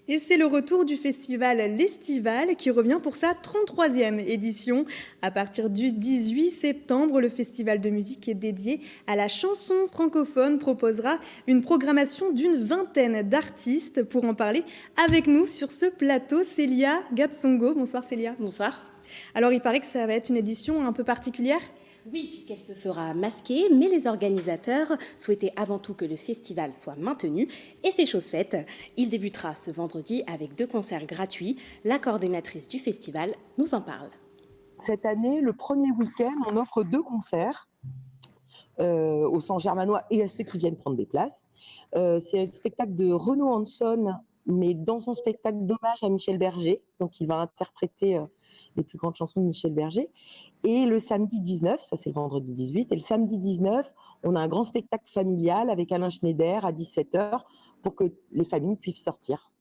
Et c'est le retour du festival L'Estival qui revient pour sa 33e édition. À partir du 18 septembre, le festival de musique est dédié à la chanson francophone proposera une programmation d'une vingtaine d'artistes. Pour en parler avec nous sur ce plateau, Célia Gatsongo. Bonsoir Célia. Bonsoir. Alors il paraît que ça va être une édition un peu particulière ? Oui, puisqu'elle se fera masquée, mais les organisateurs souhaitaient avant tout que le festival soit maintenu. Et c'est chose faite. Il débutera ce vendredi avec 2 concerts gratuits. La coordinatrice du festival nous en parle. Cette année, le premier week-end, on offre 2 concerts au Centre Germanois et à ceux qui viennent prendre des places. C'est un spectacle de Renaud Hanson, mais dans son spectacle d'hommage à Michel Berger. Donc, il va interpréter les plus grandes chansons de Michel Berger. Et le samedi 19, ça c'est le vendredi 18, et le samedi 19, on a un grand spectacle familial avec Alain Schneider à 17h pour que les familles puissent sortir.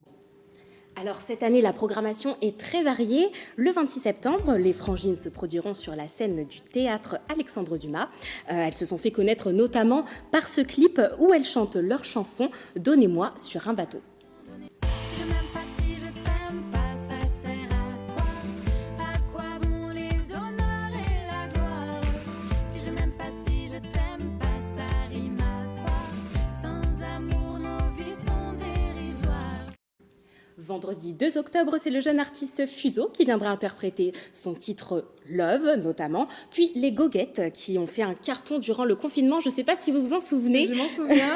Alors cette année, la programmation est très variée. Le 26 septembre, les Frangines se produiront sur la scène du théâtre Alexandre Dumas. Elles se sont fait connaître notamment par ce clip où elles chantent leur chanson « Donnez-moi sur un bateau ». Vendredi 2 octobre, c'est le jeune artiste Fuseau qui viendra interpréter son titre Love, notamment. Puis les Goguettes qui ont fait un carton durant le confinement. Je ne sais pas si vous vous en souvenez. Je m'en souviens.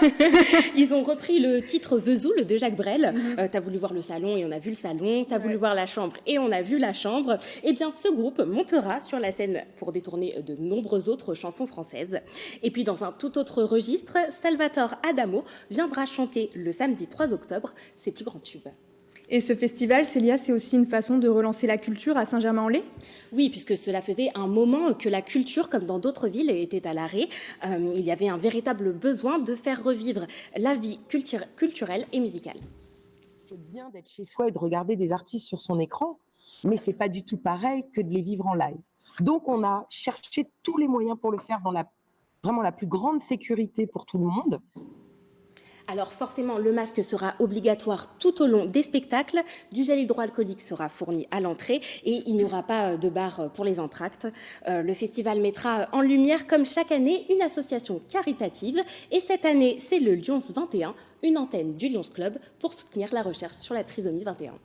Ils ont repris le titre Vesoul de Jacques Brel. T'as voulu voir le salon et on a vu le salon. T'as voulu voir la chambre et on a vu la chambre. Eh bien, ce groupe montera sur la scène pour détourner de nombreuses autres chansons françaises. Et puis, dans un tout autre registre, Salvatore Adamo viendra chanter le samedi 3 octobre ses plus grands tubes. Et ce festival, Célia, c'est aussi une façon de relancer la culture à Saint-Germain-en-Laye ? Oui, puisque cela faisait un moment que la culture, comme dans d'autres villes, était à l'arrêt. Il y avait un véritable besoin de faire revivre la vie culturelle et musicale. C'est bien d'être chez soi et de regarder des artistes sur son écran, mais c'est pas du tout pareil que de les vivre en live. Donc on a cherché tous les moyens pour le faire dans vraiment la plus grande sécurité pour tout le monde. Alors forcément, le masque sera obligatoire tout au long des spectacles. Du gel hydroalcoolique sera fourni à l'entrée et il n'y aura pas de bar pour les entr'actes. Le festival mettra en lumière, comme chaque année, une association caritative. Et cette année, c'est le Lions 21, une antenne du Lions Club pour soutenir la recherche sur la trisomie 21.